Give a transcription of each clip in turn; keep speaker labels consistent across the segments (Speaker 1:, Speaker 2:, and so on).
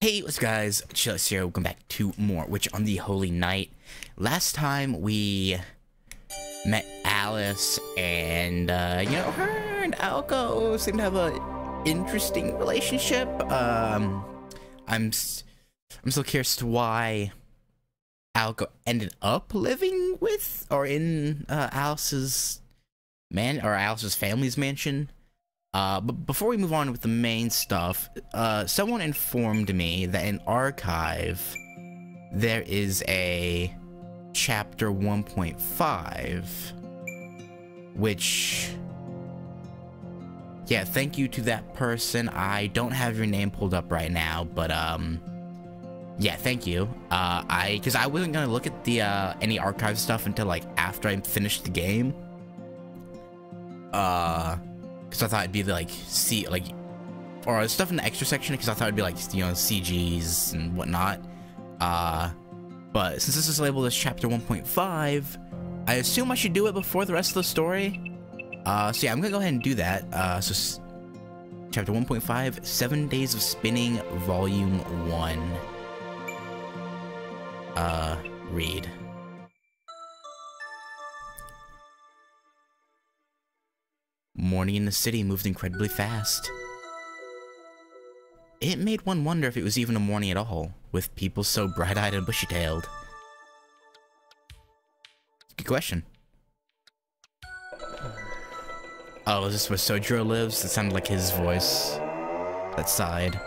Speaker 1: Hey, what's up guys, Chillis here, welcome back to more Witcher on the Holy Night. Last time we met Alice and, her and Alco seem to have a interesting relationship. I'm still curious to why Alco ended up living with or in Alice's family's mansion. But before we move on with the main stuff, someone informed me that in Archive, there is a chapter 1.5, which, yeah, thank you to that person. I don't have your name pulled up right now, but, yeah, thank you. Because I wasn't gonna look at the, any Archive stuff until, like, after I finished the game. Because I thought it'd be like or stuff in the extra section, because I thought it'd be like, CGs and whatnot. But since this is labeled as chapter 1.5, I assume I should do it before the rest of the story. So yeah, I'm gonna go ahead and do that. So chapter 1.5, 7 Days of Spinning, Volume 1. Read. Morning in the city moved incredibly fast. It made one wonder if it was even a morning at all, with people so bright-eyed and bushy-tailed. Good question. Oh, is this where Sojiro lives? It sounded like his voice. That sighed.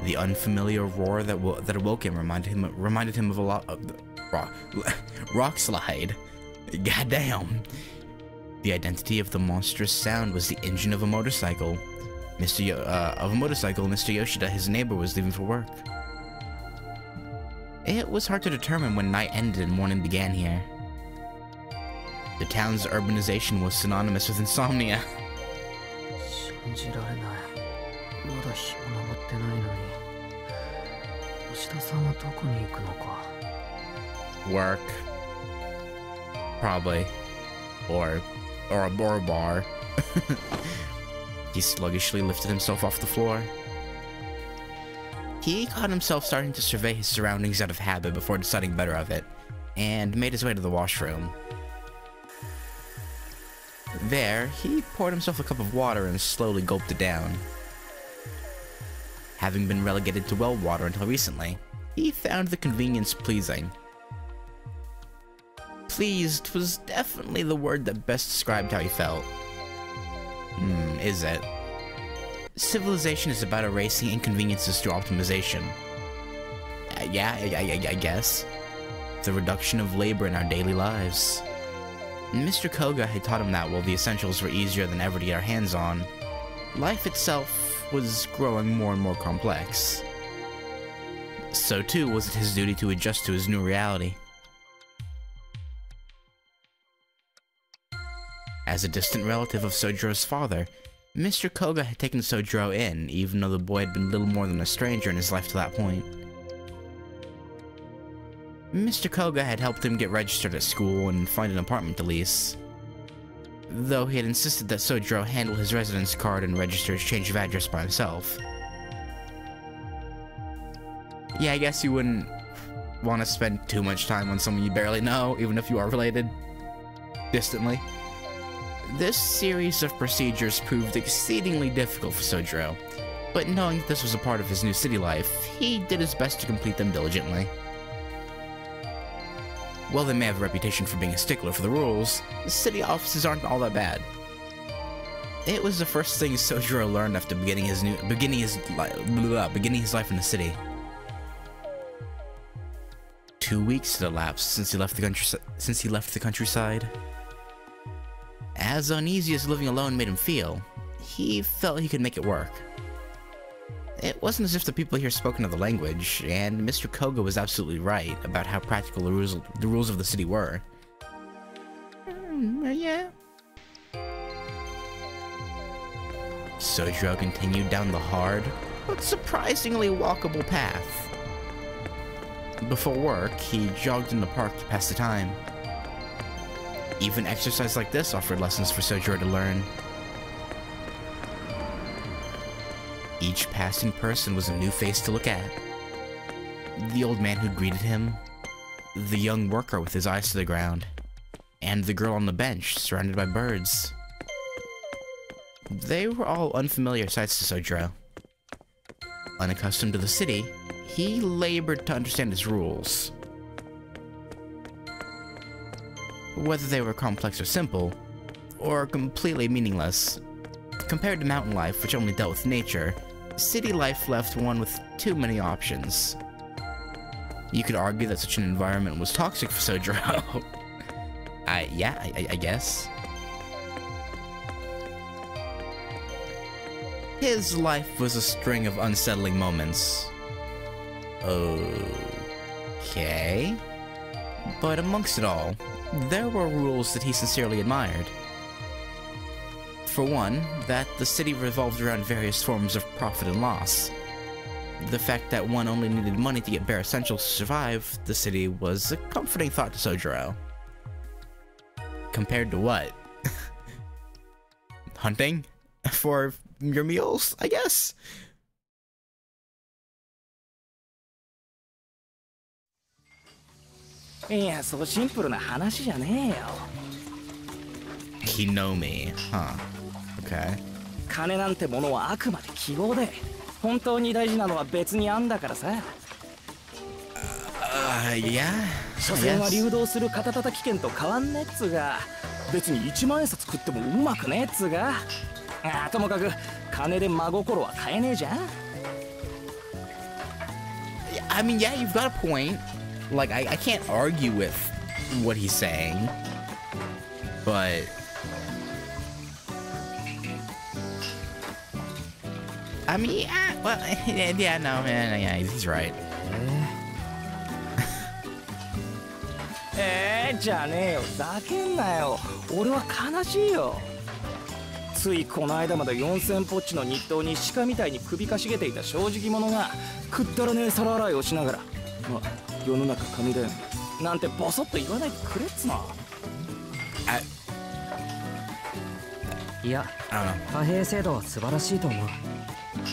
Speaker 1: The unfamiliar roar that awoke him reminded him of a lot of rock slide. Goddamn. The identity of the monstrous sound was the engine of a motorcycle. Mr. Yoshida, his neighbor, was leaving for work. It was hard to determine when night ended and morning began here. The town's urbanization was synonymous with insomnia. Work. Probably. Or a bar. He sluggishly lifted himself off the floor. He caught himself starting to survey his surroundings out of habit before deciding better of it, and made his way to the washroom. There, he poured himself a cup of water and slowly gulped it down. Having been relegated to well water until recently, he found the convenience pleasing. Pleased was definitely the word that best described how he felt. Is it? Civilization is about erasing inconveniences through optimization. Yeah, I guess. The reduction of labor in our daily lives. Mr. Koga had taught him that while the essentials were easier than ever to get our hands on, life itself was growing more and more complex. So too was it his duty to adjust to his new reality. As a distant relative of Sojiro's father, Mr. Koga had taken Sojiro in, even though the boy had been little more than a stranger in his life to that point. Mr. Koga had helped him get registered at school and find an apartment to lease, though he had insisted that Sojiro handle his residence card and register his change of address by himself. Yeah, I guess you wouldn't want to spend too much time on someone you barely know, even if you are related distantly. This series of procedures proved exceedingly difficult for Sojiro, but knowing that this was a part of his new city life, he did his best to complete them diligently. While they may have a reputation for being a stickler for the rules, the city offices aren't all that bad. It was the first thing Sojiro learned after beginning his life in the city. 2 weeks had elapsed since he left the countryside. As uneasy as living alone made him feel, he felt he could make it work. It wasn't as if the people here spoke another language, and Mr. Koga was absolutely right about how practical the rules of the city were. Yeah. Sojiro continued down the hard, but surprisingly walkable path. Before work, he jogged in the park to pass the time. Even exercise like this offered lessons for Sojiro to learn. Each passing person was a new face to look at. The old man who greeted him, the young worker with his eyes to the ground, and the girl on the bench surrounded by birds. They were all unfamiliar sights to Sojiro. Unaccustomed to the city, he labored to understand its rules. Whether they were complex or simple, or completely meaningless, compared to mountain life, which only dealt with nature, city life left one with too many options. You could argue that such an environment was toxic for Sojiro. I guess. His life was a string of unsettling moments. Okay. But amongst it all, there were rules that he sincerely admired. For one, that the city revolved around various forms of profit and loss. The fact that one only needed money to get bare essentials to survive the city was a comforting thought to Sojiro. Compared to what? Hunting? For your meals, I guess?
Speaker 2: Yeah, so simple na hanashiじゃねえよ。
Speaker 1: Kinomi, huh? Okay.
Speaker 2: 金なんてものはあくまで記号で、本当に大事なのは別にあんだからさ。
Speaker 1: Yeah.
Speaker 2: 所詮は流動する肩叩き券と変わんねえっつうが、別に1万円札食ってもうまくねえっつうが。ともかく金で真心は買えねえじゃん。
Speaker 1: I mean, yeah, you've got a point. Like, I can't argue with what he's saying, but I mean, well, yeah, no, man, yeah, he's right.
Speaker 2: じゃねえよ、ざけんなよ。俺は悲しいよ。ついこの間まで4000ポッチの日当に鹿みたいに首かしげていた正直者がくったらねえ皿洗いをしながら、まあ世の中金だよなんてボソッと言わないでくれっつの。
Speaker 3: いや、貨幣制度は素晴らしいと思う。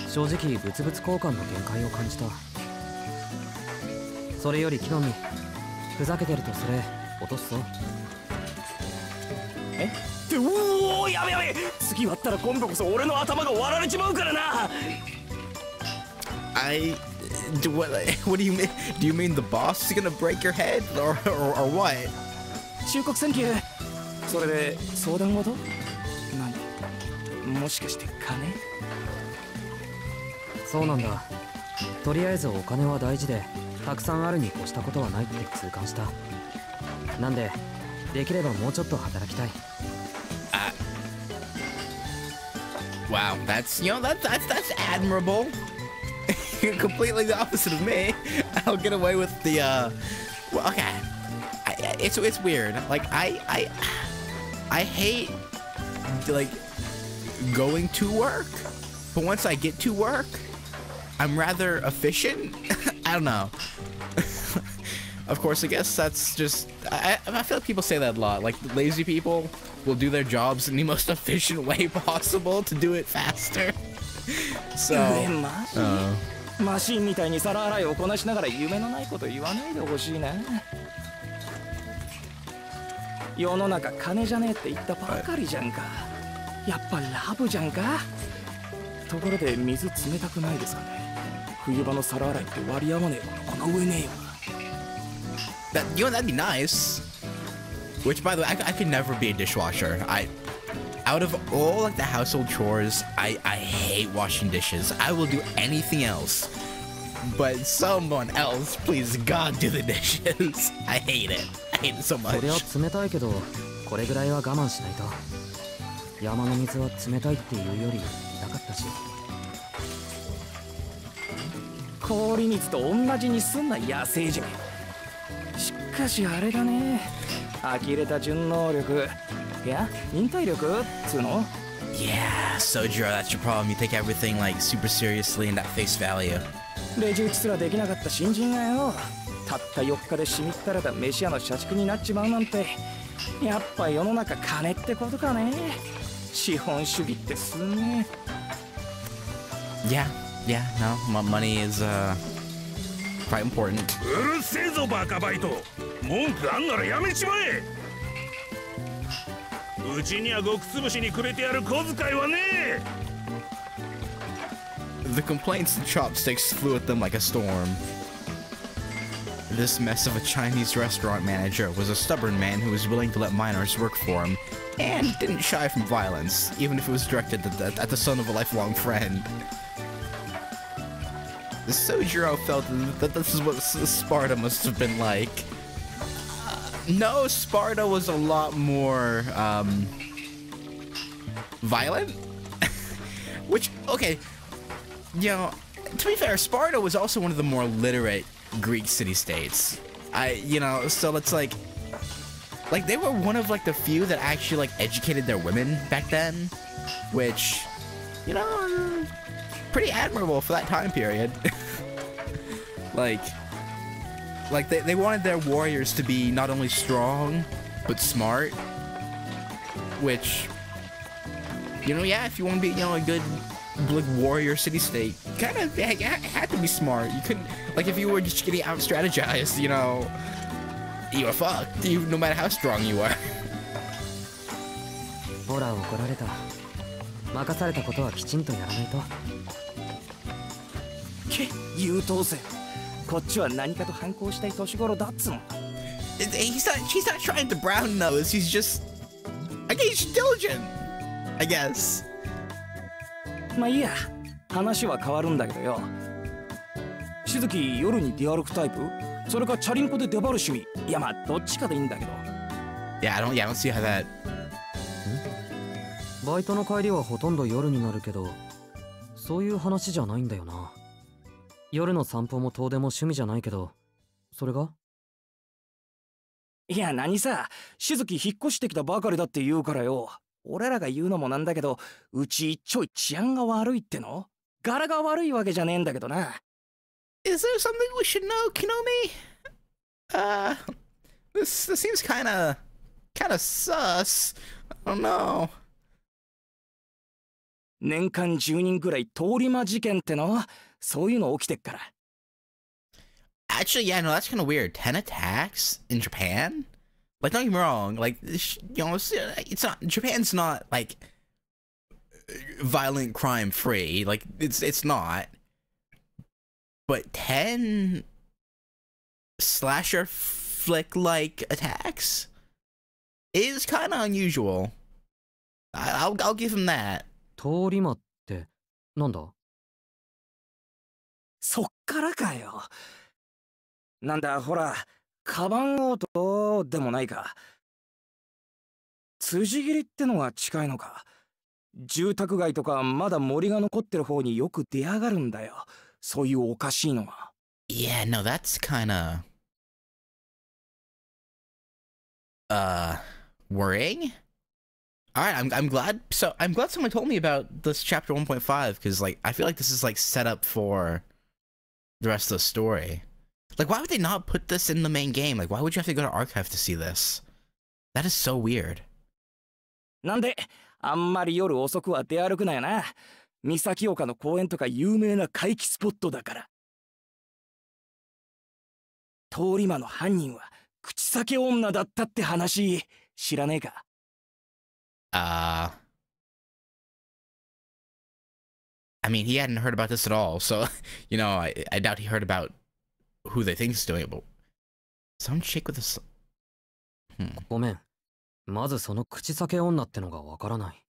Speaker 3: 正直物々交換の限界を感じた。それより木の実、ふざけてるとそれ落とすぞ。
Speaker 2: っておお、やべやべ、次割ったら今度こそ俺の頭が割られちまうからな。
Speaker 1: What do you mean? Do you mean the boss is gonna break your head, or what?
Speaker 2: 忠告サンキュー。それで相談事？何？もしかして金？
Speaker 3: そうなんだ。とりあえずお金は大事で、たくさんあるに越したことはないって痛感した。なんで、できればもうちょっと働きたい。
Speaker 1: Wow, that's admirable. Completely the opposite of me. I'll get away with the well, okay. It's weird. Like I hate like going to work, but once I get to work, I'm rather efficient. I don't know. Of course, I guess that's just I feel like people say that a lot. Like lazy people will do their jobs in the most efficient way possible to do it faster. So
Speaker 2: マシンみたいに皿洗いをこなしながら夢のないこと言わないでほしいな。世の中金じゃねえって言ったばかりじゃんか。やっぱラブじゃんか。ところで水冷たくないですかね。冬場の皿洗いって割り合わねえことこの上ねえよ
Speaker 1: な。That'd be nice. Which, by the way, I could never be a dishwasher. Out of all like the household chores, I hate washing dishes. I will do anything else, but someone else, please God, do the dishes. I hate it. I hate it so much.
Speaker 3: そりゃ冷たいけど、これぐらいは我慢しないと。山の水は冷たいっていうより痛かったし。
Speaker 2: 氷水と同じにすんな野生児め。しかしあれだね。呆れた順能力。いや、忍耐力っつうの？
Speaker 1: Yeah, Sojiro, that's your problem. You take everything like super seriously and at face value.
Speaker 2: レジ打ちすらできなかった新人がよ。たった4日でしみったれた飯屋の社畜になっちまうなんて。やっぱ世の中金ってことかね。資本主義ってすげえ。
Speaker 1: Yeah, yeah, no, money is quite important.
Speaker 4: うるせえぞバカバイト。文句あんならやめちまえ。うちにはごくつぶしにくれてやる小遣いはねえ。
Speaker 1: The complaints and chopsticks flew at them like a storm. This mess of a Chinese restaurant manager was a stubborn man who was willing to let minors work for him, and didn't shy from violence, even if it was directed at the son of a lifelong friend. The Sojiro felt that this is what Sparta must have been like. No, Sparta was a lot more, violent? Which, okay, you know, to be fair, Sparta was also one of the more literate Greek city-states. You know, so it's like they were one of like the few that actually like educated their women back then, which, you know, pretty admirable for that time period. like they wanted their warriors to be not only strong but smart, which, you know, yeah, if you want to be, you know, a good like warrior city-state, kind of had to be smart. You couldn't, like, if you were just getting out strategized, you know, you were fucked, no matter how strong you were.
Speaker 3: ほら怒られた。任されたことはきちんとやらないと。
Speaker 2: け、優等生。こっちは何かと反抗したい年頃だっつの。
Speaker 1: He's not trying to brown nose. He's just, I guess he's diligent, I guess.
Speaker 2: まあいいや、話は変わるんだけどよ。しずき夜に出歩くタイプ？それかチャリンコで出張る趣味？いやまあどっちかでいいんだけど。
Speaker 1: Yeah, I don't see how that.
Speaker 3: バイトの帰りはほとんど夜になるけど、そういう話じゃないんだよな。夜の散歩も遠出も趣味じゃないけど、それが？
Speaker 2: いや何さ、しずき引っ越してきたばかりだって言うからよ。俺らが言うのもなんだけど、うちちょい治安が悪いっての？柄が悪いわけじゃねえんだけどな。
Speaker 1: Is there something we should know, Kinomi? This seems kinda sus. I don't know.
Speaker 2: 年間10人ぐらい通り魔事件っての？そういうの起きてっから。
Speaker 1: Actually, yeah, no, that's kind of weird. 10 attacks in Japan? Like, don't get me wrong, like, you know, it's not, Japan's not, like, violent crime free, like, it's not, but 10 slasher flick-like attacks is kind of unusual. I'll give him that.
Speaker 3: 通り魔ってなんだ？
Speaker 2: そっからかよ。なんだほら、カバン強盗でもないか。辻斬りってのが近いのか。住宅街とかまだ森が残ってる方によく出やがるんだよ。そういうおかしいのが。
Speaker 1: Yeah, no, that's kinda worrying. Alright, I'm glad someone told me about this chapter 1.5, because like I feel like this is like set up for the rest of the story. Like, why would they not put this in the main game? Like, why would you have to go to Archive to see this? That is so weird.
Speaker 2: なんで、あんまり夜遅くは出歩くなよな。三崎岡の公園とか有名な怪奇スポットだから。通り魔の犯人は口裂け女だったって話、知らねえか？I
Speaker 1: mean, he hadn't heard about this at all, so, you know, I doubt he heard about who they think is doing it, but some chick with a...
Speaker 3: ごめん。まずその口裂け女ってのがわからない。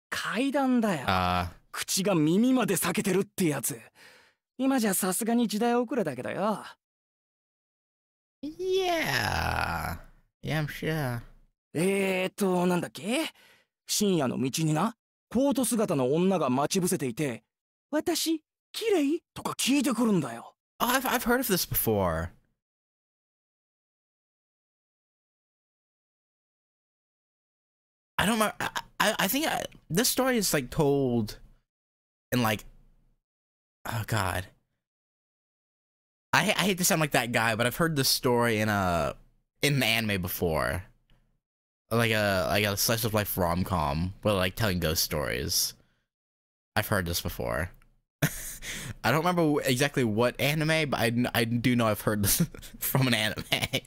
Speaker 2: 階段だよ。口が耳まで裂けてるってやつ。今じゃさすがに時代遅れだけどよ。
Speaker 1: Yeah, I'm sure.
Speaker 2: なんだっけ？深夜の道にな、コート姿の女が待ち伏せていて、私、綺麗？とか聞いてくるんだよ。
Speaker 1: Oh, I've heard of this before. I don't remember. I think this story is like told in like, oh god. I hate to sound like that guy, but I've heard this story in an anime before. Like a slice of life rom-com where like telling ghost stories. I've heard this before. I don't remember exactly what anime, but I do know I've heard this from an anime.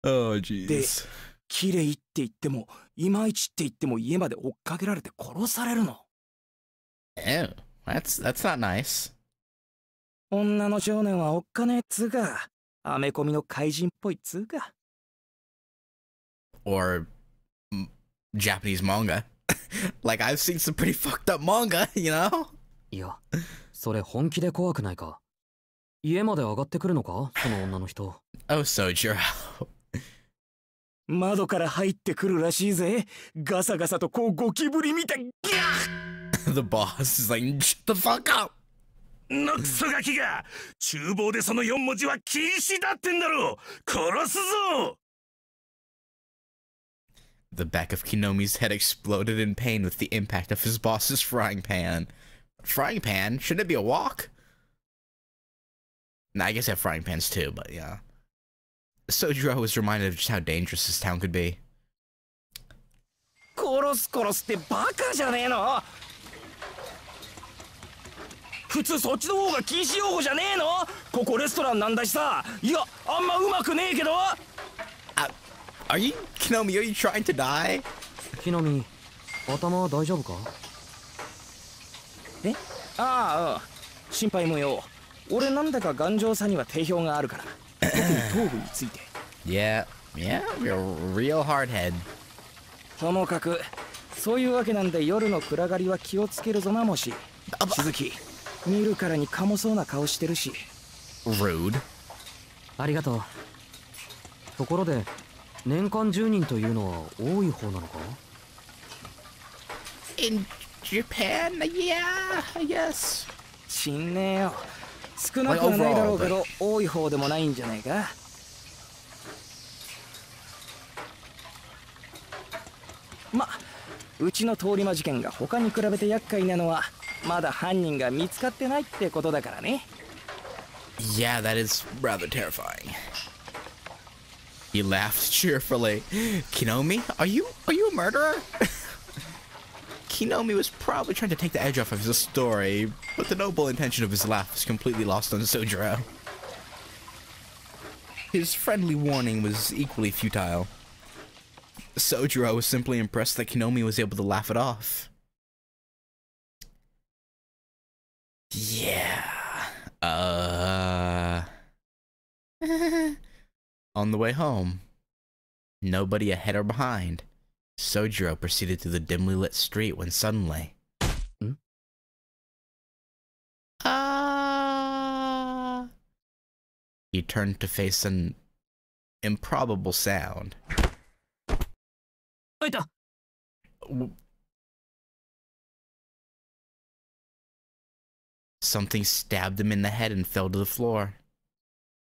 Speaker 1: Oh, jeez.
Speaker 2: 綺麗って言ってもいまいちって言っても家まで追っかけられて殺されるの。
Speaker 1: Ew, that's not nice.
Speaker 2: 女の少年はおっかねえっつうか、アメコミの怪人っぽいっつうか。
Speaker 1: Or Japanese manga. Like, I've seen some pretty fucked up manga, you know?
Speaker 3: いや、それ本気で怖くないか。家まで上がってくるのか、その女の人。
Speaker 1: Oh, Sojiro.
Speaker 2: 窓から入ってくるらしいぜ。ガサガサとこうゴキブリみたい。ギャー
Speaker 1: The boss is like, shut the fuck up!
Speaker 4: のクソガキが厨房でその4文字は禁止だってんだろう。殺すぞ。
Speaker 1: The back of Kinomi's head exploded in pain with the impact of his boss's frying pan. Frying pan? Shouldn't it be a wok? Nah, I guess I have frying pans too, but yeah. Sojiro was reminded of just how dangerous this town could be.
Speaker 2: 殺すってバカじゃねえの。普通そっちの方が禁止用語じゃねえの。ここレストランなんだしさ。いや、あんまうまくねえけど。
Speaker 1: Are you, Kinomi, are you trying to die?
Speaker 3: 木の実、頭大丈夫か？
Speaker 2: え？ああ、心配無用。俺なんだか頑丈さには定評があるから。特に頭部について。
Speaker 1: Yeah, you're a real hardhead.
Speaker 2: ともかく、そういうわけなんで夜の暗がりは気をつけるぞなもし。しずき、見るからにカモそうな顔してるし。
Speaker 1: Rude.
Speaker 3: ありがとう。ところで、年間10人というのは多い方なのか？
Speaker 1: In Japan, yeah, I guess.
Speaker 2: 知んねえよ。少なくはないだろうけど、多い方でもないんじゃないか。ま、うちの通り魔事件が他に比べて厄介なのはまだ犯人が見つかってないってことだからね。
Speaker 1: Yeah, that is rather terrifying. He laughed cheerfully. Kinomi, are you a murderer? Kinomi was probably trying to take the edge off of his story, but the noble intention of his laugh was completely lost on Sojiro. His friendly warning was equally futile. Sojiro was simply impressed that Kinomi was able to laugh it off. Yeah. On the way home, nobody ahead or behind, Sojiro proceeded through the dimly lit street when suddenly... He turned to face an improbable sound. Something stabbed him in the head and fell to the floor.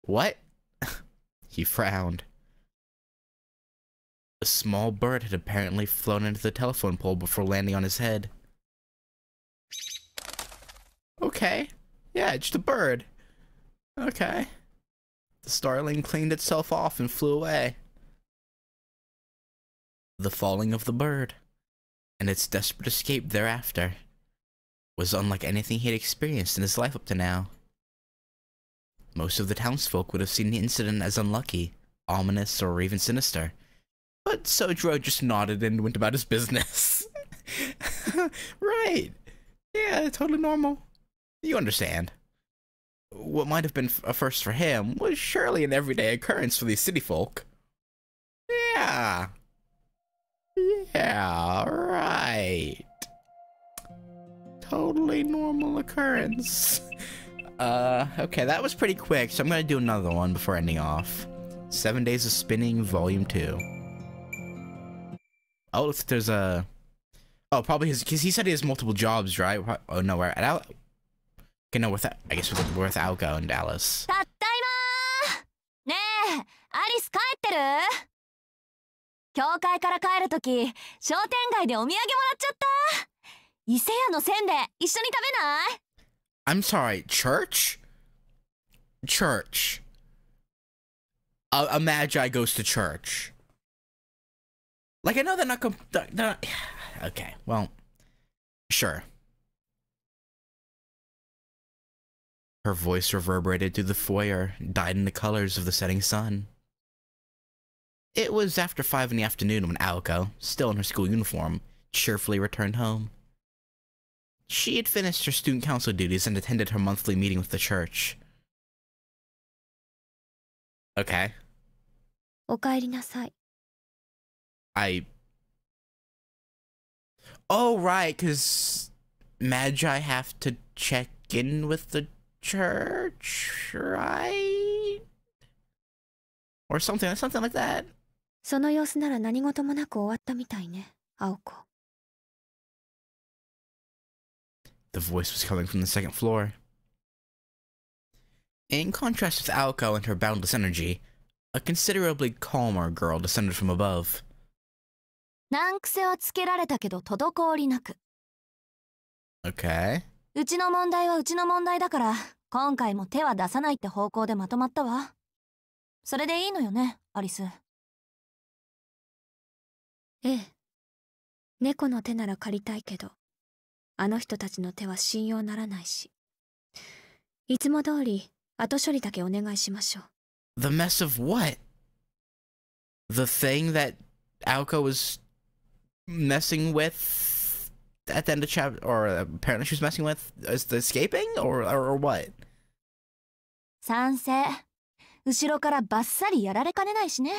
Speaker 1: What? He frowned. A small bird had apparently flown into the telephone pole before landing on his head. Okay. Yeah, just a bird. Okay. The starling cleaned itself off and flew away. The falling of the bird, and its desperate escape thereafter, was unlike anything he had experienced in his life up to now. Most of the townsfolk would have seen the incident as unlucky, ominous, or even sinister, but Sojiro just nodded and went about his business. Right. Yeah, totally normal. You understand. What might have been a first for him was surely an everyday occurrence for these city folk. Yeah. Yeah, right. Totally normal occurrence. Okay, that was pretty quick, so I'm gonna do another one before ending off. 7 Days of Spinning, Volume 2. Oh, looks like there's a... Oh, probably his... Because he said he has multiple jobs, right? Oh, no, we're at... Okay, no, I guess we're with Aoko and Alice.
Speaker 5: たったいまー。ねえ、アリス帰ってる？教会から帰るとき、商店街でお土産もらっちゃった。伊勢屋のせんべい、一緒に食べない？
Speaker 1: I'm sorry, church? Church. A magi goes to church. Like, I know they're not... Okay, well, sure. Her voice reverberated through the foyer, dyed in the colors of the setting sun. It was after 5 in the afternoon when Aoko, still in her school uniform, cheerfully returned home. She had finished her student council duties and attended her monthly meeting with the church. Okay.
Speaker 5: おかえりなさい。
Speaker 1: Oh, right, because Magi have to check in with the church, right? Or something like that.
Speaker 5: その様子なら何事もなく終わったみたいね、青子。
Speaker 1: The voice was coming from the second floor. In contrast with Aoko and her boundless energy, a considerably calmer girl descended from above.
Speaker 5: 難癖はつけられたけど滞りなく。
Speaker 1: Okay.
Speaker 5: うちの問題はうちの問題だから、今回も手は出さないって方向でまとまったわ。それでいいのよね、アリス。ええ。猫の手なら借りたいけど、あの人たちの手は信用ならないし。いつも通り、後処理だけお願いしましょう。
Speaker 1: The mess of what? The thing that Aoko was messing with at the end of chapter, or apparently she was messing with, is the escaping, or what?
Speaker 5: 賛成。後ろからバッサリやられかねないしね。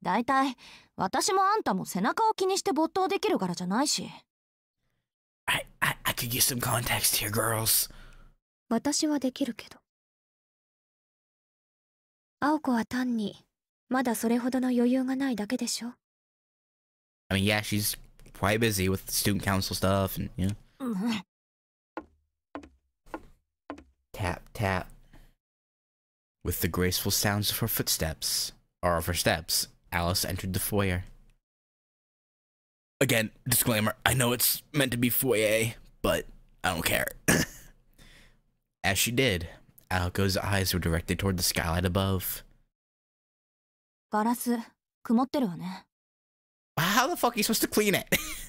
Speaker 5: だいたい、私もあんたも背中を気にして没頭できるからじゃないし。
Speaker 1: I could use some context here, girls.
Speaker 5: 私はできるけど。青子は単に、まだそれほどの余裕がないだけでしょ。
Speaker 1: I mean, yeah, she's quite busy with student council stuff and, you know. Tap, tap. With the graceful sounds of her footsteps, or of her steps, Alice entered the foyer. Again, disclaimer, I know it's meant to be foyer, but I don't care. As she did, Aoko's eyes were directed toward the skylight above.
Speaker 5: ガラス、曇ってるわね。
Speaker 1: How the fuck are you supposed to clean it?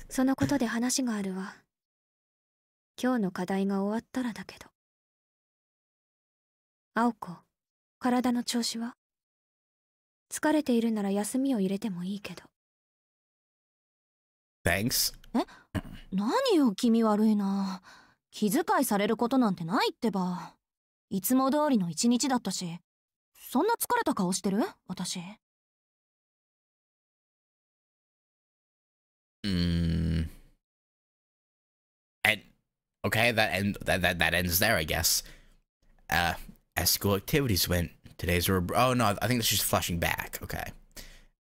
Speaker 5: そのことで話があるわ。今日の課題が終わったらだけど。青子、体の調子は？疲れているなら休みを入れてもいいけど。
Speaker 1: Thanks.
Speaker 5: え？何よ、気味悪いな。気遣いされることなんてないってば。いつも通りの一日だったし。そんな疲れた顔してる？私。
Speaker 1: And okay, that ends there, I guess. As school activities went, today's were oh no, I think this is just flashing back. Okay.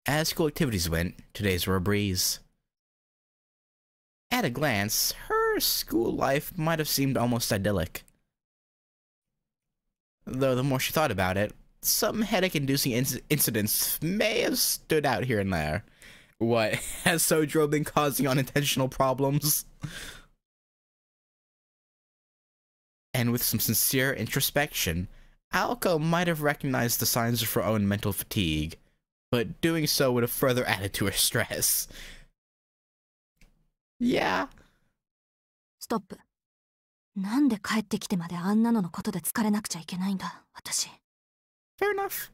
Speaker 1: As school activities went, today's were a breeze. At a glance, her school life might have seemed almost idyllic. Though the more she thought about it, some headache-inducing incidents may have stood out here and there. What, has Sojo been causing unintentional problems? And with some sincere introspection, Aoko might have recognized the signs of her own mental fatigue, but doing so would have further added to her stress. Yeah.
Speaker 5: ストップ。なんで帰ってきてまであんなののことで疲れなくちゃいけないんだ、私。
Speaker 1: Fair enough.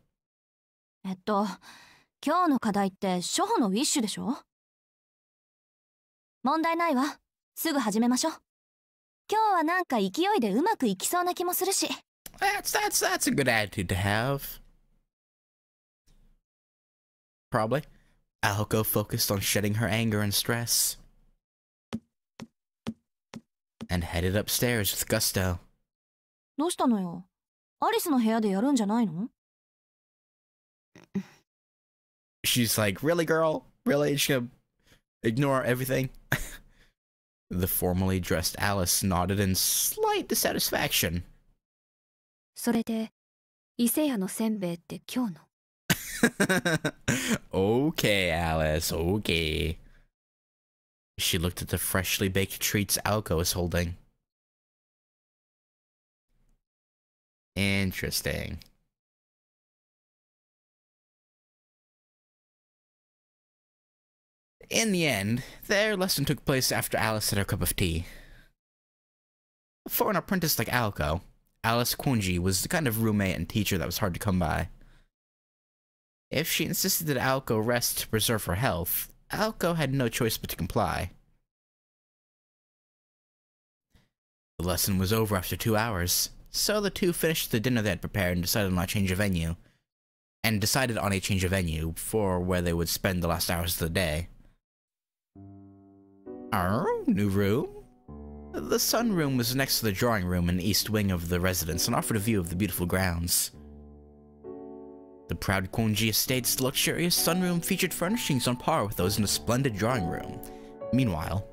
Speaker 5: 今日の課題って初歩のウィッシュでしょ？問題ないわ。すぐ始めましょう。今日はなんか勢いでうまくいきそうな気もするし。
Speaker 1: That's a good attitude to have. Probably. Aoko focused on shedding her anger and stress. And headed upstairs with gusto.
Speaker 5: どうしたのよ？アリスの部屋でやるんじゃないの？
Speaker 1: She's like, really, girl? Really? She's gonna ignore everything? The formally dressed Alice nodded in slight dissatisfaction.
Speaker 5: それで、伊勢屋のせんべいって今日の？
Speaker 1: Okay, Alice, okay. She looked at the freshly baked treats Aoko was holding. Interesting. In the end, their lesson took place after Alice had her cup of tea. For an apprentice like Aoko, Alice Kunji was the kind of roommate and teacher that was hard to come by. If she insisted that Aoko rest to preserve her health, Aoko had no choice but to comply. The lesson was over after 2 hours, so the two finished the dinner they had prepared and decided on a change of venue. For where they would spend the last hours of the day. New room? The sunroom was next to the drawing room in the east wing of the residence and offered a view of the beautiful grounds. The proud Kunji estate's luxurious sunroom featured furnishings on par with those in the splendid drawing room. Meanwhile,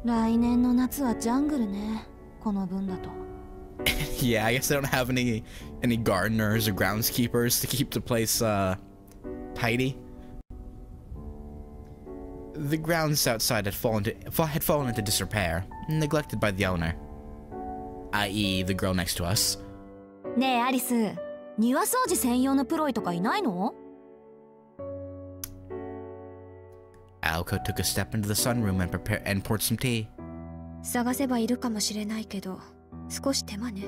Speaker 5: 来年の夏はジャングルね、この分だと。
Speaker 1: yeah, I guess they don't have any gardeners or groundskeepers to keep the place tidy. The grounds outside had fallen into disrepair, neglected by the owner, i.e. the girl next to us.
Speaker 5: ねえアリス、庭掃除専用のプロイとかいないの？
Speaker 1: Aoko took a step into the sunroom and poured some tea.
Speaker 6: 探せばいるかもしれないけど、少し手間ね。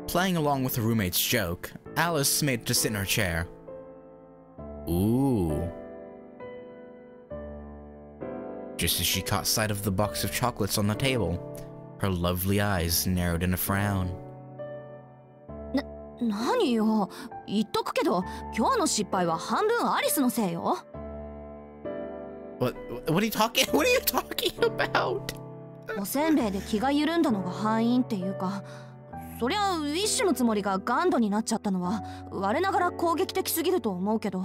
Speaker 1: Playing along with her roommate's joke, Alice made to sit in her chair. Ooh. Just as she caught sight of the box of chocolates on the table, her lovely eyes narrowed in a frown.
Speaker 5: 何よ、言っとくけど、今日の失敗は半分アリスのせいよ。
Speaker 1: What are you talking about?
Speaker 5: おせんべいで気が緩んだのが敗因っていうか、そりゃウィッシュのつもりがガンドになっちゃったのは我ながら攻撃的すぎると思うけど。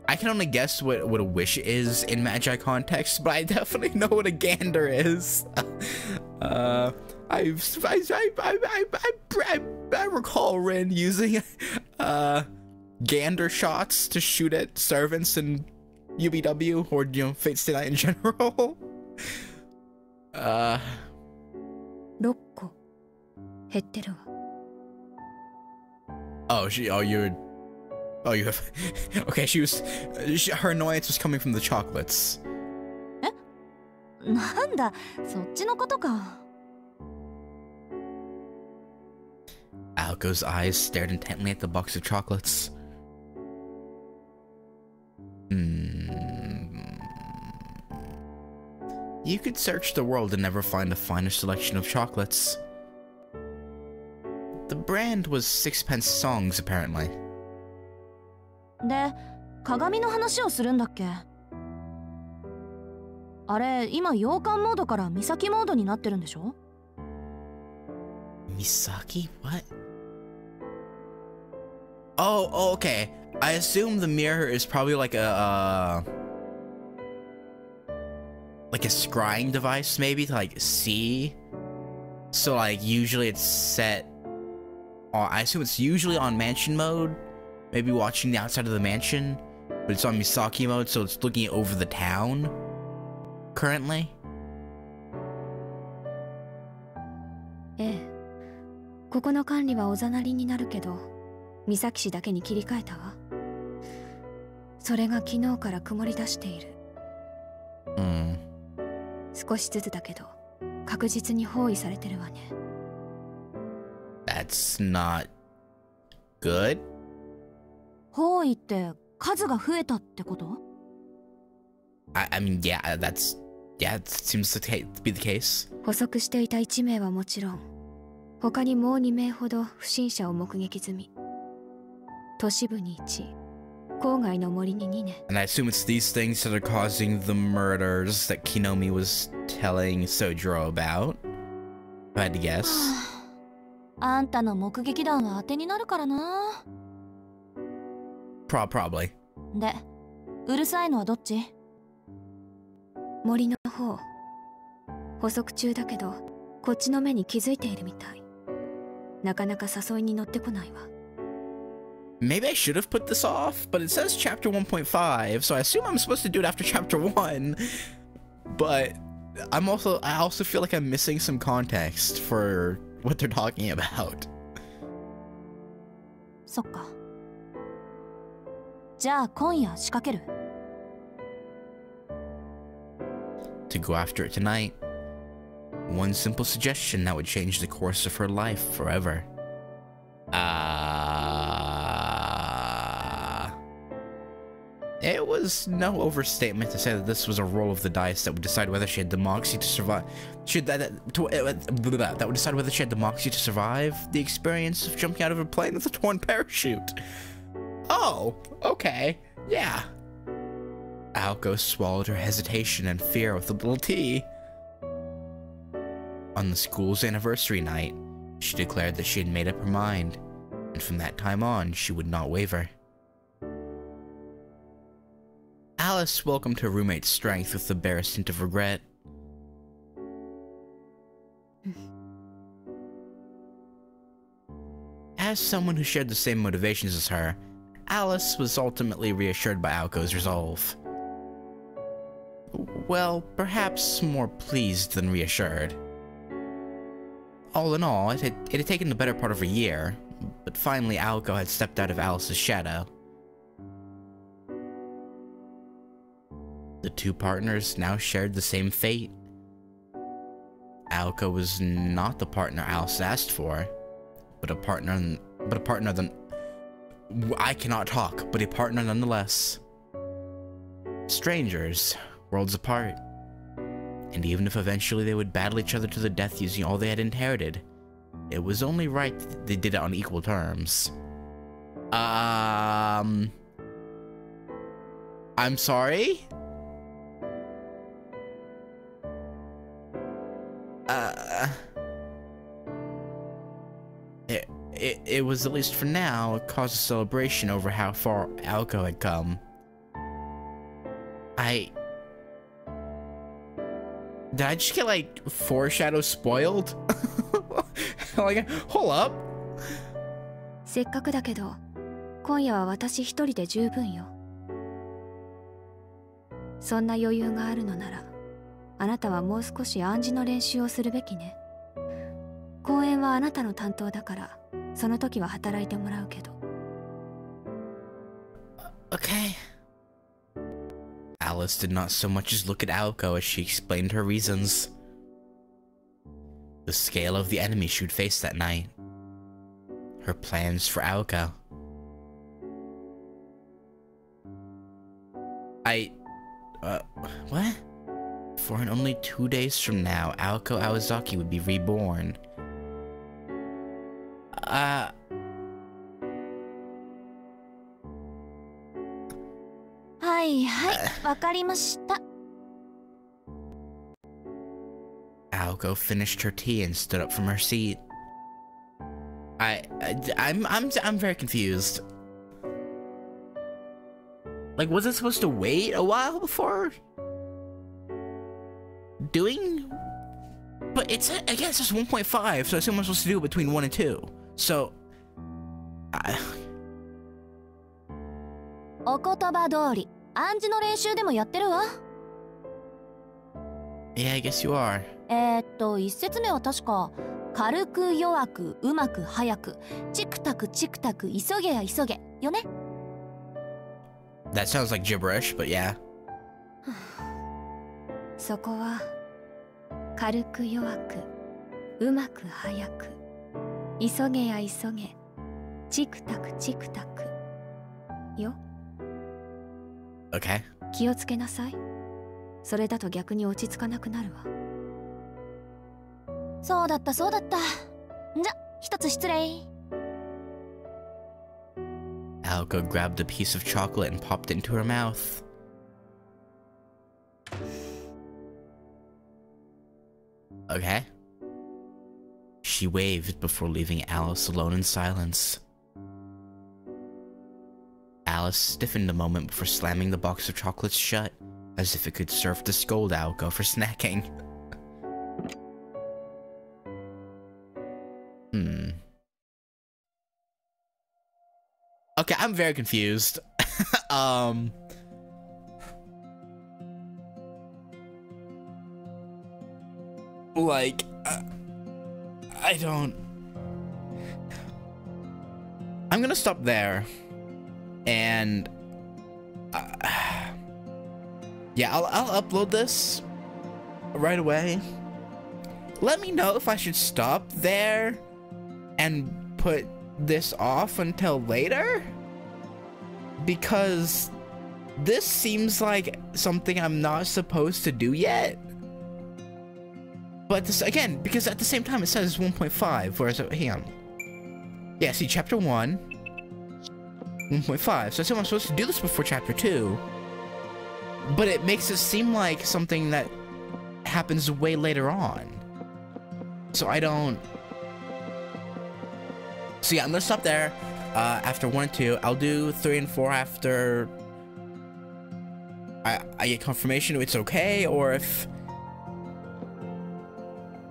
Speaker 1: I can only guess what a wish is in Magi context, but I definitely know what a gander is. I recall Rin using gander shots to shoot at servants in UBW or Fate Stay Night in general.
Speaker 6: 6個減ってるわ。
Speaker 1: you have. Okay, her annoyance was coming from the chocolates.
Speaker 5: なんだ、そっちのことか。
Speaker 1: Aoko's eyes stared intently at the box of chocolates. You could search the world and never find a finer selection of chocolates. The brand was Sixpence Songs, apparently.
Speaker 5: で、鏡の話をするんだっけ？あれ、今洋館モードから岬モードになってるんでしょ？
Speaker 1: Misaki? What? Oh, okay. I assume the mirror is probably like a scrying device, maybe, to like see. So like usually it's set I assume it's usually on mansion mode, maybe watching the outside of the mansion, but it's on Misaki mode, so it's looking over the town currently.
Speaker 6: ええ、ここの管理はおざなりになるけど、三崎市だけに切り替えたわ。それが昨日から曇り出している。少しずつだけど確実に包囲されてるわね。
Speaker 1: That's not good.
Speaker 5: 包囲って数が増えたってこと？
Speaker 1: I mean, yeah, it seems to be the case.
Speaker 6: 捕捉していた1名はもちろん、他にもう2名ほど不審者を目撃済み。都市部に1、郊外の森に2ね。
Speaker 1: And I assume it's these things that are causing the murders that Kinomi was telling Sojiro about. If I had to guess.
Speaker 5: あんたの目撃談は当てになるからな。
Speaker 1: Probably.
Speaker 5: で、うるさいのはどっち？
Speaker 6: 森の方。捕捉中だけど、こっちの目に気づいているみたい。なかなか誘いに乗ってこないわ。
Speaker 1: Maybe I should have put this off, but it says chapter 1.5, so I assume I'm supposed to do it after chapter 1. But I also feel like I'm missing some context for what they're talking about.
Speaker 5: そっか。じゃあ今夜仕掛ける？
Speaker 1: to go after it tonight. One simple suggestion that would change the course of her life forever. It was no overstatement to say that this was a roll of the dice that would decide whether she had the moxie to survive. That would decide whether she had the moxie to survive the experience of jumping out of a plane with a torn parachute. Oh, okay, yeah. Aoko swallowed her hesitation and fear with a little tea. On the school's anniversary night, she declared that she had made up her mind, and from that time on, she would not waver. Alice welcomed her roommate's strength with the barest hint of regret. As someone who shared the same motivations as her, Alice was ultimately reassured by Aoko's resolve. Well, perhaps more pleased than reassured. All in all, it had taken the better part of a year, but finally Aoko had stepped out of Alice's shadow. The two partners now shared the same fate. Aoko was not the partner Alice asked for, but a partner nonetheless. Strangers, worlds apart. And even if eventually they would battle each other to the death using all they had inherited, it was only right that they did it on equal terms. I'm sorry? It was, at least for now, a cause of celebration over how far Aoko had come. Did I just get, like, foreshadow spoiled? Like, hold up.
Speaker 6: せっかくだけど、今夜は私一人で十分よ。そんな余裕があるのなら、あなたはもう少し暗示の練習をするべきね。公演はあなたの担当だから、その時は働いてもらうけど。
Speaker 1: Okay. Alice did not so much as look at Aoko as she explained her reasons. The scale of the enemy she would face that night. Her plans for Aoko. What? For in only 2 days from now, Aoko Awazaki would be reborn.
Speaker 5: はいはい、わかりました。
Speaker 1: Aoko finished her tea and stood up from her seat. I'm very confused. Like, was it supposed to wait a while before doing? But it's, I guess it's 1.5, so I assume I'm supposed to do it between 1 and 2. So,
Speaker 5: お言葉通り、暗示の練習でもやってるわ。
Speaker 1: Yeah, I guess you are.
Speaker 5: 一節目は確か、軽く弱く、うまく早く、チクタクチクタク、急げや急げ、よね。
Speaker 1: That sounds like gibberish, but yeah.
Speaker 6: そこは軽く弱く、うまく早く、急げや急げ、チクタクチクタクよ。
Speaker 1: Okay.
Speaker 6: 気をつけなさい。それだと逆に落ち着かなくなるわ。
Speaker 5: そうだったそうだった。じゃ、一つ失礼。
Speaker 1: Aoko grabbed a piece of chocolate and popped it into her mouth. Okay. She waved before leaving Alice alone in silence. Alice stiffened a moment before slamming the box of chocolates shut, as if it could serve to scold Aoko for snacking. Okay, I'm very confused. Like, I don't... I'm gonna stop there. And... yeah, I'll upload this. right away. Let me know if I should stop there and put this off until later, because this seems like something I'm not supposed to do yet. But this, again, because at the same time it says 1.5, whereas, hang on. Yeah, see, chapter 1, 1.5. So I assume I'm supposed to do this before chapter 2. But it makes it seem like something that happens way later on. So I don't... So yeah, I'm gonna stop there after 1 and 2. I'll do 3 and 4 after I get confirmation it's okay, or if...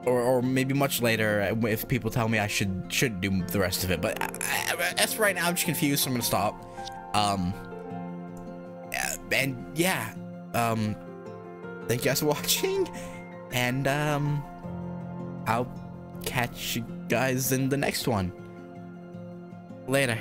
Speaker 1: Or maybe much later if people tell me I should do the rest of it. But as for right now, I'm just confused, so I'm gonna stop. And yeah, thank you guys for watching, and I'll catch you guys in the next one. Later.